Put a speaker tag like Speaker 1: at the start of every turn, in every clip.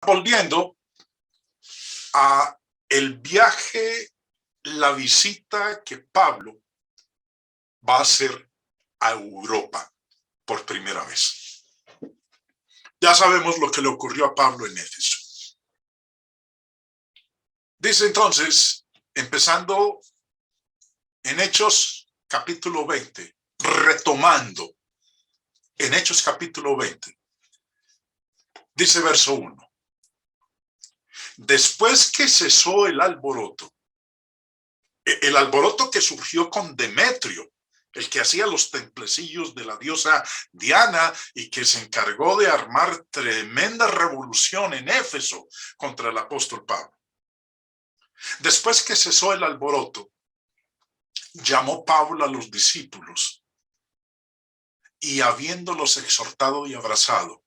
Speaker 1: Volviendo a el viaje, la visita que Pablo va a hacer a Europa por primera vez. Ya sabemos lo que le ocurrió a Pablo en Éfeso. Dice entonces, empezando en Hechos capítulo 20, retomando en Hechos capítulo 20, dice verso 1. Después que cesó el alboroto que surgió con Demetrio, el que hacía los templecillos de la diosa Diana y que se encargó de armar tremenda revolución en Éfeso contra el apóstol Pablo. Después que cesó el alboroto, llamó Pablo a los discípulos y, habiéndolos exhortado y abrazado,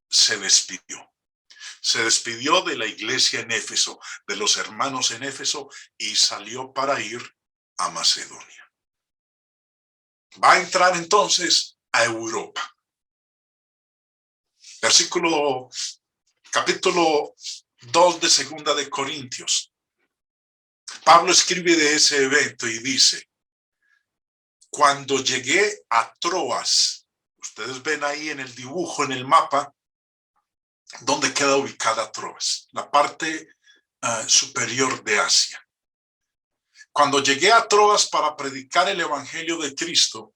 Speaker 1: se despidió. Se despidió de la iglesia en Éfeso, de los hermanos en Éfeso, y salió para ir a Macedonia. Va a entrar entonces a Europa. Capítulo 2 de Segunda de Corintios. Pablo escribe de ese evento y dice: cuando llegué a Troas, ustedes ven ahí en el dibujo, en el mapa, donde queda ubicada Troas, la parte superior de Asia. Cuando llegué a Troas para predicar el evangelio de Cristo,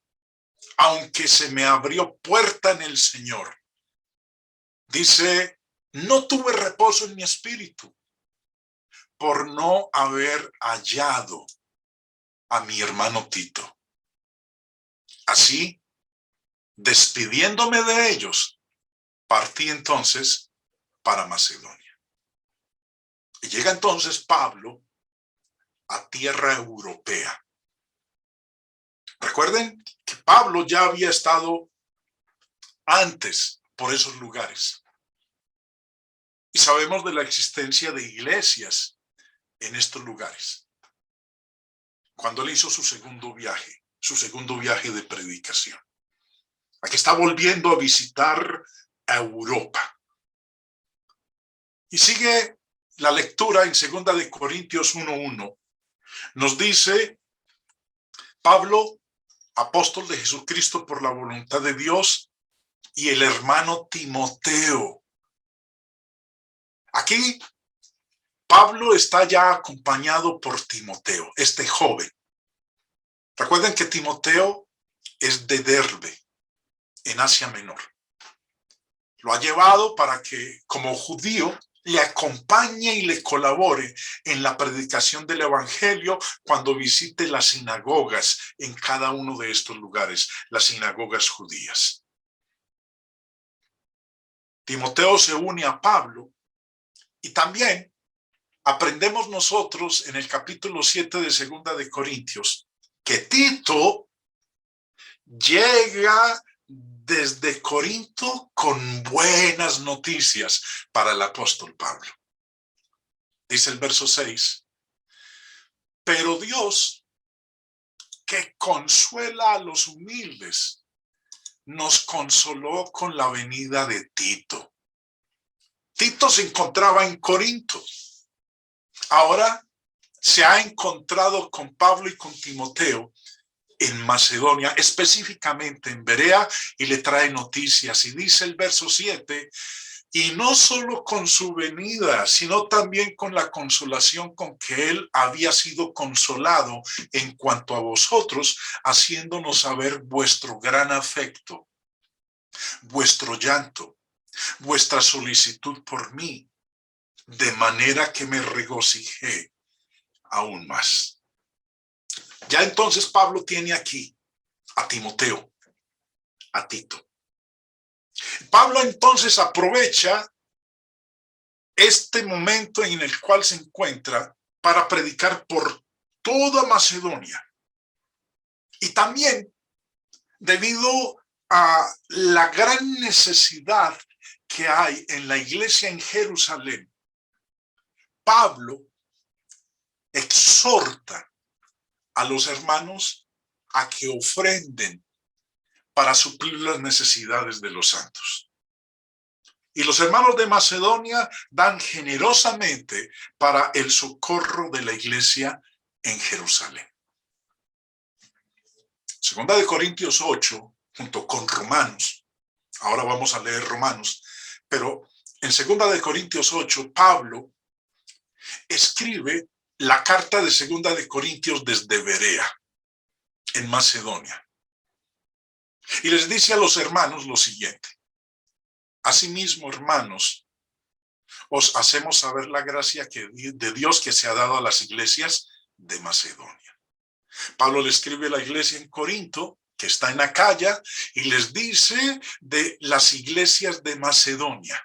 Speaker 1: aunque se me abrió puerta en el Señor, dice, no tuve reposo en mi espíritu por no haber hallado a mi hermano Tito. Así, despidiéndome de ellos, partí entonces para Macedonia. Y llega entonces Pablo a tierra europea. Recuerden que Pablo ya había estado antes por esos lugares. Y sabemos de la existencia de iglesias en estos lugares. Cuando él hizo su segundo viaje de predicación. Aquí está volviendo a visitar a Europa. Y sigue la lectura en 2 de Corintios 1:1. Nos dice, Pablo, apóstol de Jesucristo por la voluntad de Dios, y el hermano Timoteo. Aquí Pablo está ya acompañado por Timoteo, este joven. Recuerden que Timoteo es de Derbe, en Asia Menor. Lo ha llevado para que, como judío, le acompañe y le colabore en la predicación del evangelio cuando visite las sinagogas en cada uno de estos lugares, las sinagogas judías. Timoteo se une a Pablo y también aprendemos nosotros en el capítulo 7 de 2 de Corintios que Tito llega desde Corinto con buenas noticias para el apóstol Pablo. Dice el verso 6, pero Dios, que consuela a los humildes, nos consoló con la venida de Tito. Tito se encontraba en Corinto. Ahora se ha encontrado con Pablo y con Timoteo en Macedonia, específicamente en Berea, y le trae noticias. Y dice el verso 7, y no solo con su venida, sino también con la consolación con que él había sido consolado en cuanto a vosotros, haciéndonos saber vuestro gran afecto, vuestro llanto, vuestra solicitud por mí, de manera que me regocijé aún más. Ya entonces Pablo tiene aquí a Timoteo, a Tito. Pablo entonces aprovecha este momento en el cual se encuentra para predicar por toda Macedonia. Y también debido a la gran necesidad que hay en la iglesia en Jerusalén, Pablo exhorta a los hermanos a que ofrenden para suplir las necesidades de los santos. Y los hermanos de Macedonia dan generosamente para el socorro de la iglesia en Jerusalén. Segunda de Corintios 8, junto con Romanos. Ahora vamos a leer Romanos. Pero en Segunda de Corintios 8, Pablo escribe la carta de Segunda de Corintios desde Berea, en Macedonia. Y les dice a los hermanos lo siguiente: asimismo, hermanos, os hacemos saber la gracia de Dios que se ha dado a las iglesias de Macedonia. Pablo le escribe a la iglesia en Corinto, que está en Acaya, y les dice de las iglesias de Macedonia,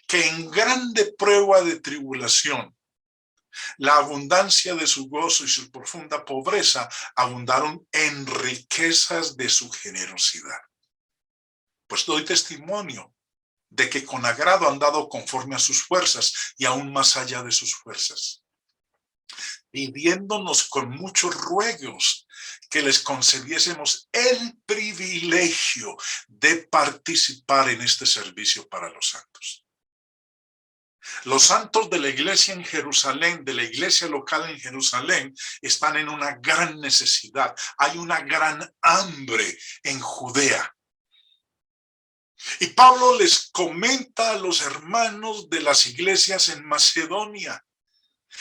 Speaker 1: que en grande prueba de tribulación, la abundancia de su gozo y su profunda pobreza abundaron en riquezas de su generosidad. Pues doy testimonio de que con agrado han dado conforme a sus fuerzas y aún más allá de sus fuerzas, pidiéndonos con muchos ruegos que les concediésemos el privilegio de participar en este servicio para los santos. Los santos de la iglesia en Jerusalén, de la iglesia local en Jerusalén, están en una gran necesidad. Hay una gran hambre en Judea. Y Pablo les comenta a los hermanos de las iglesias en Macedonia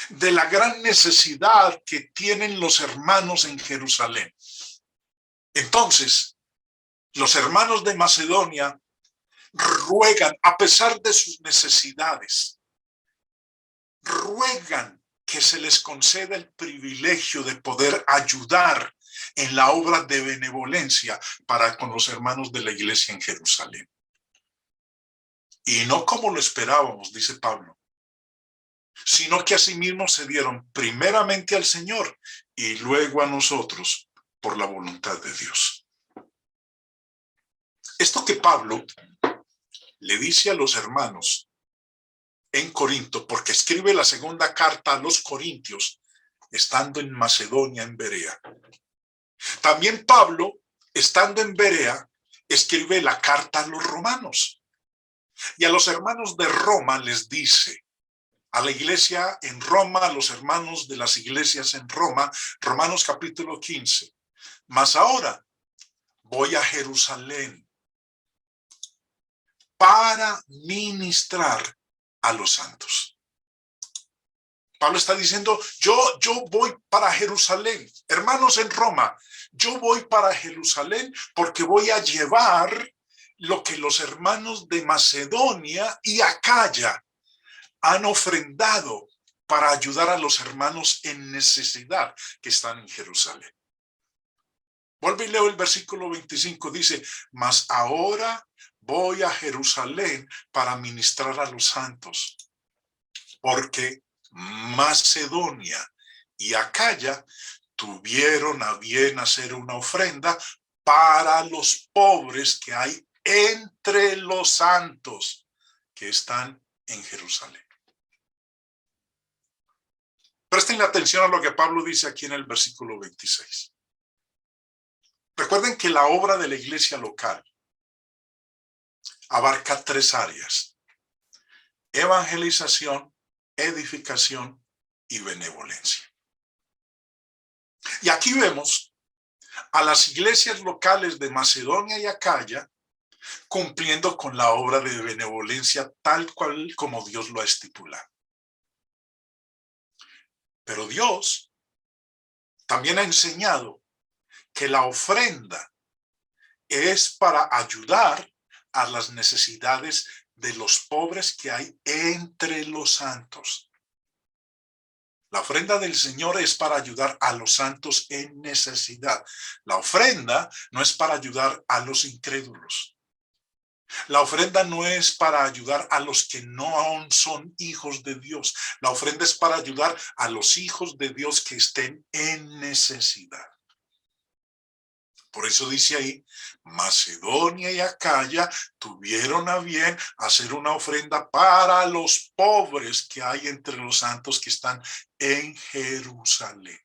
Speaker 1: de la gran necesidad que tienen los hermanos en Jerusalén. Entonces, los hermanos de Macedonia ruegan, a pesar de sus necesidades, ruegan que se les conceda el privilegio de poder ayudar en la obra de benevolencia para con los hermanos de la iglesia en Jerusalén. Y no como lo esperábamos, dice Pablo, sino que asimismo se dieron primeramente al Señor y luego a nosotros por la voluntad de Dios. Esto que Pablo le dice a los hermanos en Corinto, porque escribe la segunda carta a los Corintios, estando en Macedonia, en Berea. También Pablo, estando en Berea, escribe la carta a los romanos. Y a los hermanos de Roma les dice, a la iglesia en Roma, a los hermanos de las iglesias en Roma, Romanos capítulo 15. Mas ahora voy a Jerusalén para ministrar a los santos. Pablo está diciendo, yo voy para Jerusalén. Hermanos en Roma, yo voy para Jerusalén porque voy a llevar lo que los hermanos de Macedonia y Acaya han ofrendado para ayudar a los hermanos en necesidad que están en Jerusalén. Vuelvo y leo el versículo 25, dice, mas ahora voy a Jerusalén para ministrar a los santos, porque Macedonia y Acaya tuvieron a bien hacer una ofrenda para los pobres que hay entre los santos que están en Jerusalén. Presten atención a lo que Pablo dice aquí en el versículo 26. Recuerden que la obra de la iglesia local abarca tres áreas: evangelización, edificación y benevolencia. Y aquí vemos a las iglesias locales de Macedonia y Acaya cumpliendo con la obra de benevolencia tal cual como Dios lo ha estipulado. Pero Dios también ha enseñado que la ofrenda es para ayudar a las necesidades de los pobres que hay entre los santos. La ofrenda del Señor es para ayudar a los santos en necesidad. La ofrenda no es para ayudar a los incrédulos. La ofrenda no es para ayudar a los que no aún son hijos de Dios. La ofrenda es para ayudar a los hijos de Dios que estén en necesidad. Por eso dice ahí, Macedonia y Acaya tuvieron a bien hacer una ofrenda para los pobres que hay entre los santos que están en Jerusalén.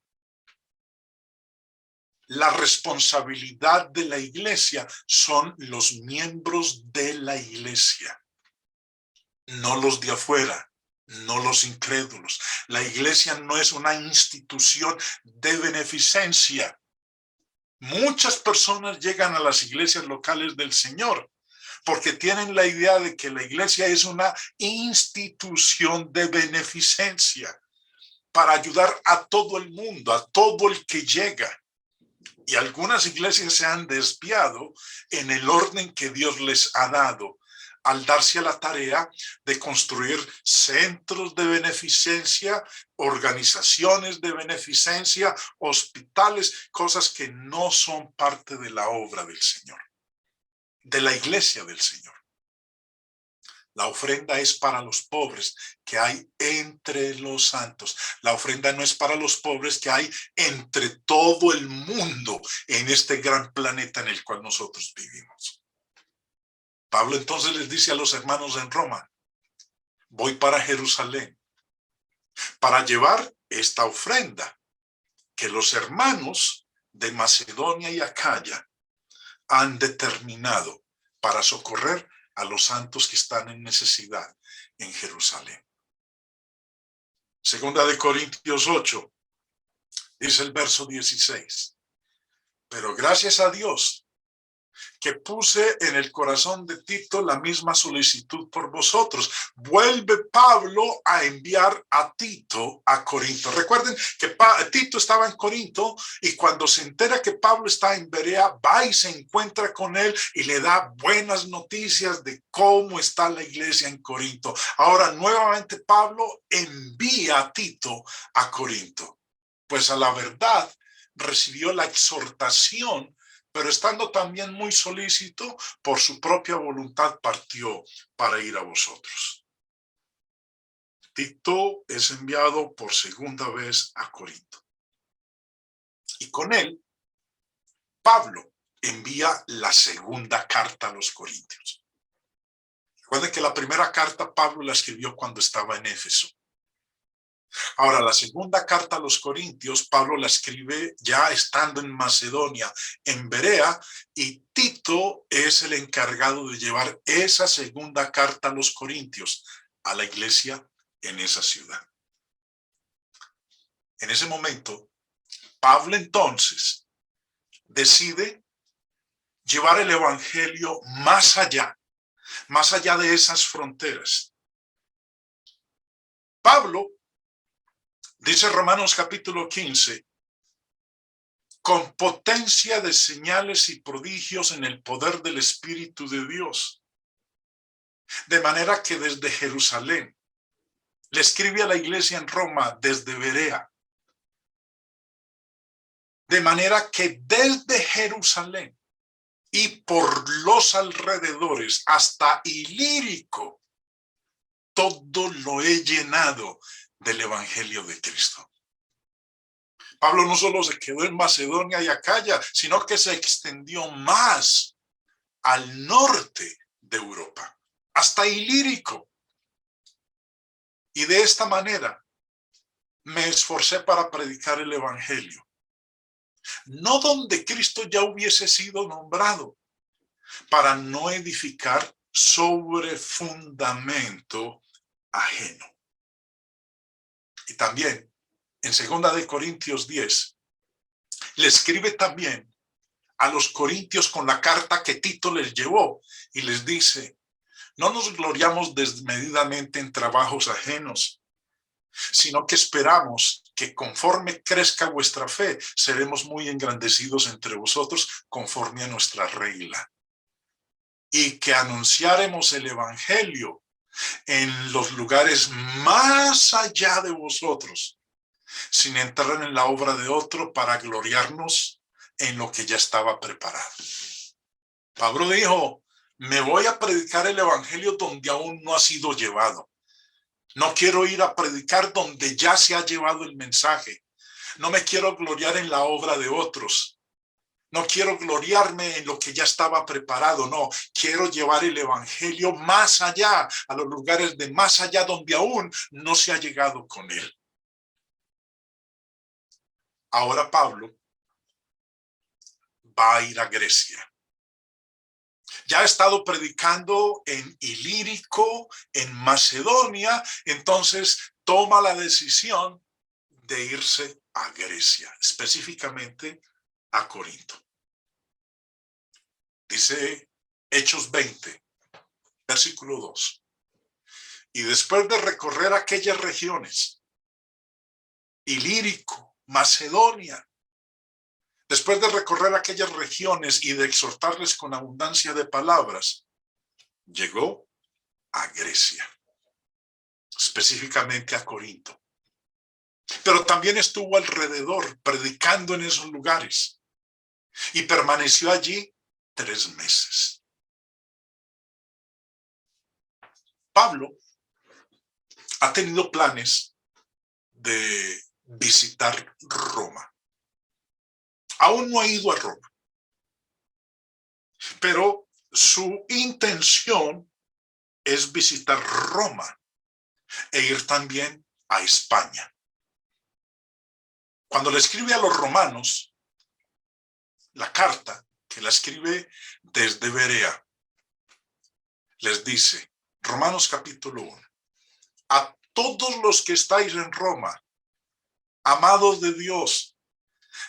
Speaker 1: La responsabilidad de la iglesia son los miembros de la iglesia. no los de afuera, no los incrédulos. La iglesia no es una institución de beneficencia. Muchas personas llegan a las iglesias locales del Señor porque tienen la idea de que la iglesia es una institución de beneficencia para ayudar a todo el mundo, a todo el que llega. Y algunas iglesias se han desviado en el orden que Dios les ha dado al darse a la tarea de construir centros de beneficencia, organizaciones de beneficencia, hospitales, cosas que no son parte de la obra del Señor, de la iglesia del Señor. La ofrenda es para los pobres que hay entre los santos. La ofrenda no es para los pobres que hay entre todo el mundo en este gran planeta en el cual nosotros vivimos. Pablo entonces les dice a los hermanos en Roma, voy para Jerusalén para llevar esta ofrenda que los hermanos de Macedonia y Acaya han determinado para socorrer a los santos que están en necesidad en Jerusalén. Segunda de Corintios 8, dice el verso 16. Pero gracias a Dios que puse en el corazón de Tito la misma solicitud por vosotros. Vuelve Pablo a enviar a Tito a Corinto. Recuerden que Tito estaba en Corinto y cuando se entera que Pablo está en Berea, va y se encuentra con él y le da buenas noticias de cómo está la iglesia en Corinto. Ahora nuevamente Pablo envía a Tito a Corinto. Pues a la verdad recibió la exhortación, pero estando también muy solícito, por su propia voluntad partió para ir a vosotros. Tito es enviado por segunda vez a Corinto. Y con él, Pablo envía la segunda carta a los corintios. Recuerden que la primera carta Pablo la escribió cuando estaba en Éfeso. Ahora, la segunda carta a los Corintios, Pablo la escribe ya estando en Macedonia, en Berea, y Tito es el encargado de llevar esa segunda carta a los Corintios, a la iglesia en esa ciudad. En ese momento, Pablo entonces decide llevar el evangelio más allá de esas fronteras. Pablo, dice Romanos capítulo 15, con potencia de señales y prodigios en el poder del Espíritu de Dios. De manera que desde Jerusalén, le escribe a la iglesia en Roma desde Berea. De manera que desde Jerusalén y por los alrededores hasta Ilírico, todo lo he llenado del Evangelio de Cristo. Pablo no solo se quedó en Macedonia y Acaya, sino que se extendió más al norte de Europa, hasta Ilírico. Y de esta manera me esforcé para predicar el Evangelio. No donde Cristo ya hubiese sido nombrado, para no edificar sobre fundamento ajeno. Y también en 2 de Corintios 10, le escribe también a los corintios con la carta que Tito les llevó y les dice, no nos gloriamos desmedidamente en trabajos ajenos, sino que esperamos que conforme crezca vuestra fe, seremos muy engrandecidos entre vosotros conforme a nuestra regla. Y que anunciaremos el evangelio en los lugares más allá de vosotros, sin entrar en la obra de otro para gloriarnos en lo que ya estaba preparado. Pablo dijo, me voy a predicar el evangelio donde aún no ha sido llevado. No quiero ir a predicar donde ya se ha llevado el mensaje. No me quiero gloriar en la obra de otros. No quiero gloriarme en lo que ya estaba preparado. No, quiero llevar el evangelio más allá, a los lugares de más allá donde aún no se ha llegado con él. Ahora Pablo va a ir a Grecia. Ya ha estado predicando en Ilírico, en Macedonia, entonces toma la decisión de irse a Grecia, específicamente a Corinto. Dice Hechos 20, versículo 2. Y después de recorrer aquellas regiones, Ilírico, Macedonia, después de recorrer aquellas regiones y de exhortarles con abundancia de palabras, llegó a Grecia, específicamente a Corinto. Pero también estuvo alrededor predicando en esos lugares y permaneció allí 3 meses. Pablo ha tenido planes de visitar Roma. Aún no ha ido a Roma, pero su intención es visitar Roma e ir también a España. Cuando le escribe a los romanos, la carta que la escribe desde Berea, les dice, Romanos capítulo 1, a todos los que estáis en Roma, amados de Dios,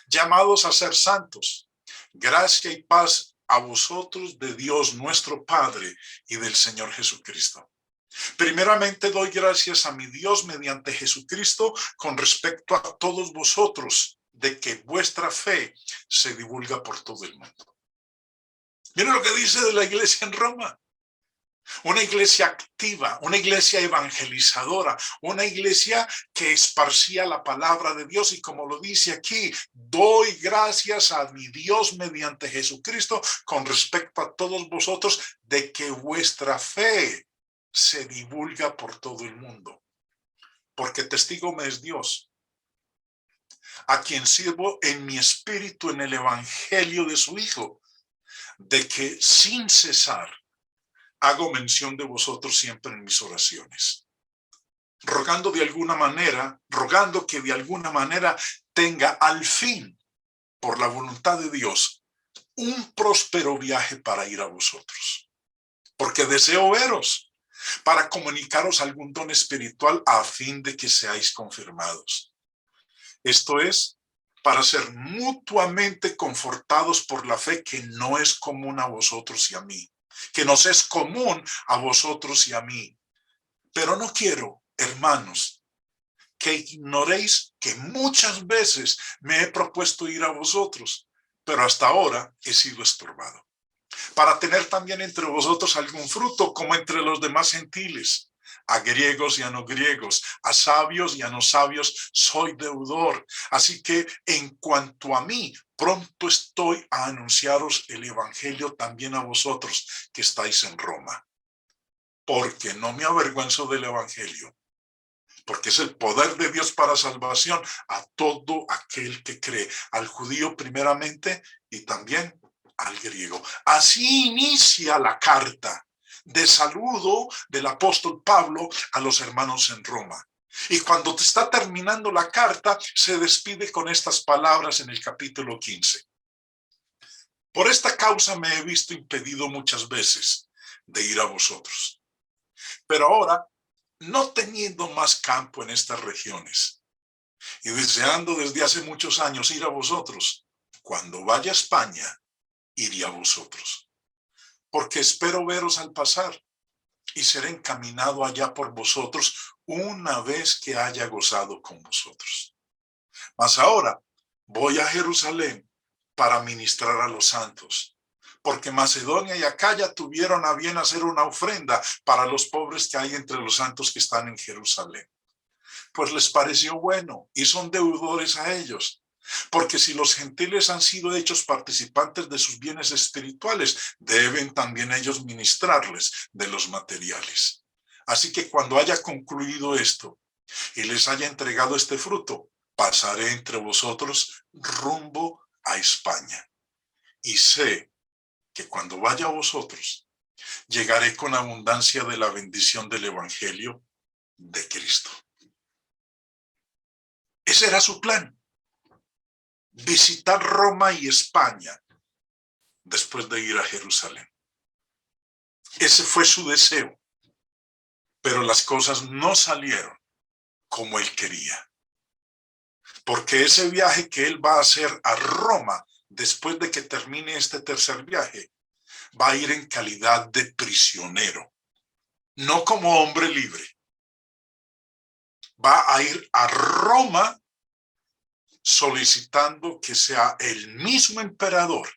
Speaker 1: llamados a ser santos, gracia y paz a vosotros de Dios nuestro Padre y del Señor Jesucristo. Primeramente doy gracias a mi Dios mediante Jesucristo con respecto a todos vosotros, de que vuestra fe se divulga por todo el mundo. Miren lo que dice de la iglesia en Roma. Una iglesia activa, una iglesia evangelizadora, una iglesia que esparcía la palabra de Dios. Y como lo dice aquí, doy gracias a mi Dios mediante Jesucristo con respecto a todos vosotros, de que vuestra fe se divulga por todo el mundo. Porque testigo me es Dios, a quien sirvo en mi espíritu en el evangelio de su Hijo, de que sin cesar hago mención de vosotros siempre en mis oraciones, rogando que de alguna manera tenga al fin, por la voluntad de Dios, un próspero viaje para ir a vosotros. Porque deseo veros, para comunicaros algún don espiritual a fin de que seáis confirmados. Esto es, para ser mutuamente confortados por la fe que no es común a vosotros y a mí, que nos es común a vosotros y a mí. Pero no quiero, hermanos, que ignoréis que muchas veces me he propuesto ir a vosotros, pero hasta ahora he sido estorbado, para tener también entre vosotros algún fruto como entre los demás gentiles. A griegos y a no griegos, a sabios y a no sabios, soy deudor. Así que en cuanto a mí, pronto estoy a anunciaros el evangelio también a vosotros que estáis en Roma. Porque no me avergüenzo del evangelio, porque es el poder de Dios para salvación a todo aquel que cree, al judío primeramente y también al griego. Así inicia la carta de saludo del apóstol Pablo a los hermanos en Roma. Y cuando te está terminando la carta, se despide con estas palabras en el capítulo 15. Por esta causa me he visto impedido muchas veces de ir a vosotros. Pero ahora, no teniendo más campo en estas regiones y deseando desde hace muchos años ir a vosotros, cuando vaya a España, iré a vosotros. Porque espero veros al pasar y seré encaminado allá por vosotros una vez que haya gozado con vosotros. Mas ahora voy a Jerusalén para ministrar a los santos, porque Macedonia y Acaya tuvieron a bien hacer una ofrenda para los pobres que hay entre los santos que están en Jerusalén. Pues les pareció bueno y son deudores a ellos. Porque si los gentiles han sido hechos participantes de sus bienes espirituales, deben también ellos ministrarles de los materiales. Así que cuando haya concluido esto y les haya entregado este fruto, pasaré entre vosotros rumbo a España. Y sé que cuando vaya a vosotros, llegaré con abundancia de la bendición del evangelio de Cristo. Ese era su plan. Visitar Roma y España después de ir a Jerusalén. Ese fue su deseo, pero las cosas no salieron como él quería. Porque ese viaje que él va a hacer a Roma, después de que termine este tercer viaje, va a ir en calidad de prisionero, no como hombre libre. Va a ir a Roma solicitando que sea el mismo emperador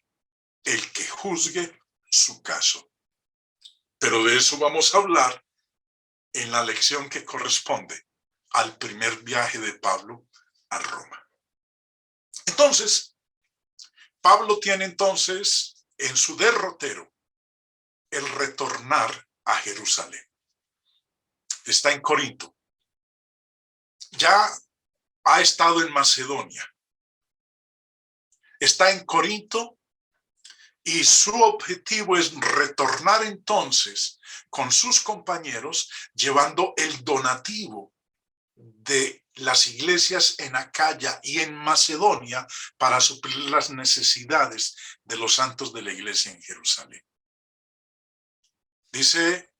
Speaker 1: el que juzgue su caso. Pero de eso vamos a hablar en la lección que corresponde al primer viaje de Pablo a Roma. Entonces, Pablo tiene entonces en su derrotero el retornar a Jerusalén. Está en Corinto. Ya ha estado en Macedonia. Está en Corinto y su objetivo es retornar entonces con sus compañeros llevando el donativo de las iglesias en Acaya y en Macedonia para suplir las necesidades de los santos de la iglesia en Jerusalén. Dice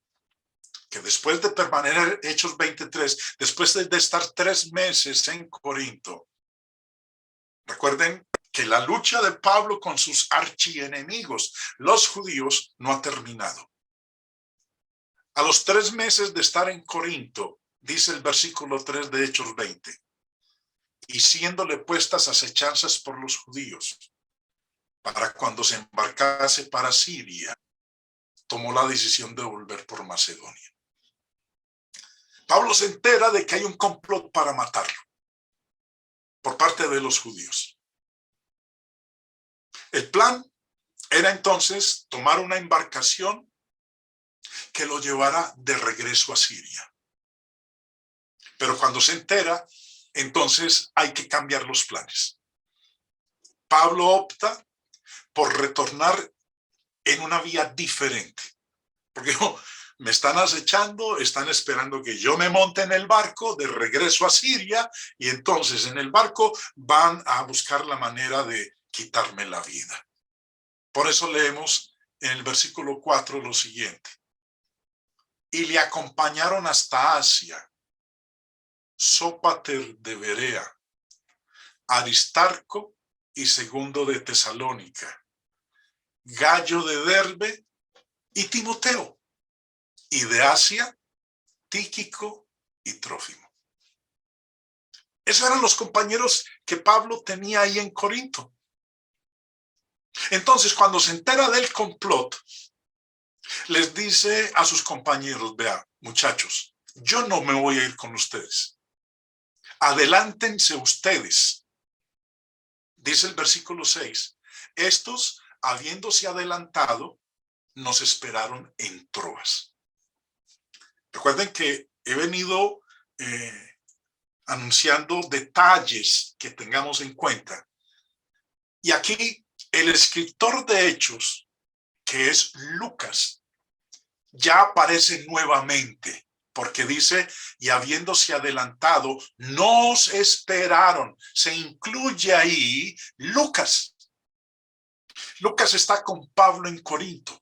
Speaker 1: que después de permanecer, Hechos 23, después de estar 3 meses en Corinto, recuerden que la lucha de Pablo con sus archienemigos, los judíos, no ha terminado. A los 3 meses de estar en Corinto, dice el versículo 3 de Hechos 20, y siéndole puestas acechanzas por los judíos, para cuando se embarcase para Siria, tomó la decisión de volver por Macedonia. Pablo se entera de que hay un complot para matarlo por parte de los judíos. El plan era entonces tomar una embarcación que lo llevara de regreso a Siria. Pero cuando se entera, entonces hay que cambiar los planes. Pablo opta por retornar en una vía diferente. Porque me están acechando, están esperando que yo me monte en el barco de regreso a Siria y entonces en el barco van a buscar la manera de quitarme la vida. Por eso leemos en el versículo 4 lo siguiente. Y le acompañaron hasta Asia, Sópater de Berea, Aristarco y Segundo de Tesalónica, Gallo de Derbe y Timoteo, y de Asia, Tíquico y Trófimo. Esos eran los compañeros que Pablo tenía ahí en Corinto. Entonces, cuando se entera del complot, les dice a sus compañeros, vean, muchachos, yo no me voy a ir con ustedes. Adelántense ustedes. Dice el versículo 6, estos, habiéndose adelantado, nos esperaron en Troas. Recuerden que he venido anunciando detalles que tengamos en cuenta. Y aquí el escritor de Hechos, que es Lucas, ya aparece nuevamente, porque dice, y habiéndose adelantado, nos esperaron. Se incluye ahí Lucas. Lucas está con Pablo en Corinto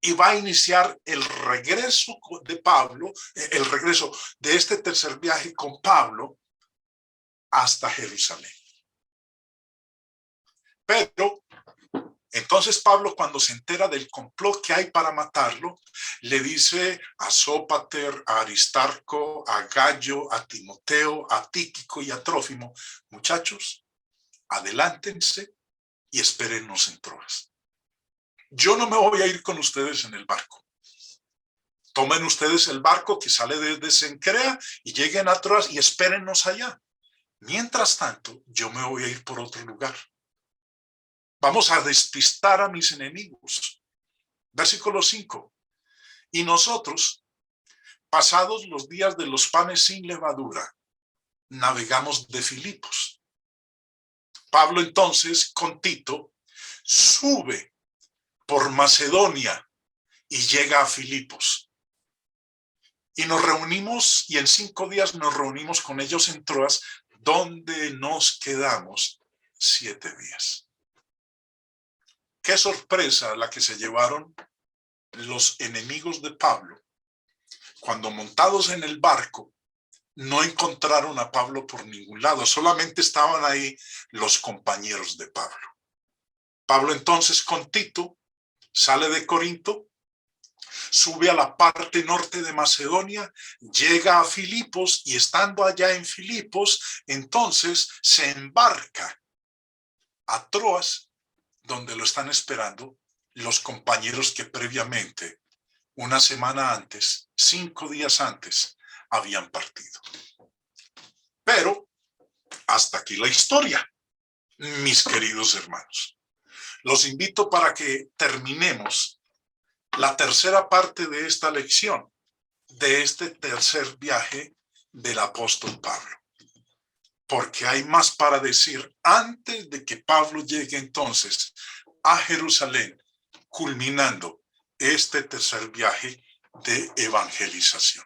Speaker 1: y va a iniciar el regreso de Pablo, el regreso de este tercer viaje con Pablo hasta Jerusalén. Pero entonces Pablo, cuando se entera del complot que hay para matarlo, le dice a Sópater, a Aristarco, a Gallo, a Timoteo, a Tíquico y a Trófimo, muchachos, adelántense y espérennos en Troas. Yo no me voy a ir con ustedes en el barco. Tomen ustedes el barco que sale desde Cencrea y lleguen a Troas y espérennos allá. Mientras tanto, yo me voy a ir por otro lugar. Vamos a despistar a mis enemigos. Versículo 5. Y nosotros, pasados los días de los panes sin levadura, navegamos de Filipos. Pablo entonces, con Tito, sube por Macedonia y llega a Filipos. Y nos reunimos, y en 5 días nos reunimos con ellos en Troas, donde nos quedamos 7 días. Qué sorpresa la que se llevaron los enemigos de Pablo, cuando montados en el barco, no encontraron a Pablo por ningún lado, solamente estaban ahí los compañeros de Pablo. Pablo entonces con Tito sale de Corinto, sube a la parte norte de Macedonia, llega a Filipos y estando allá en Filipos, entonces se embarca a Troas, donde lo están esperando los compañeros que previamente, una semana antes, 5 días antes, habían partido. Pero hasta aquí la historia, mis queridos hermanos. Los invito para que terminemos la tercera parte de esta lección, de este tercer viaje del apóstol Pablo. Porque hay más para decir antes de que Pablo llegue entonces a Jerusalén, culminando este tercer viaje de evangelización.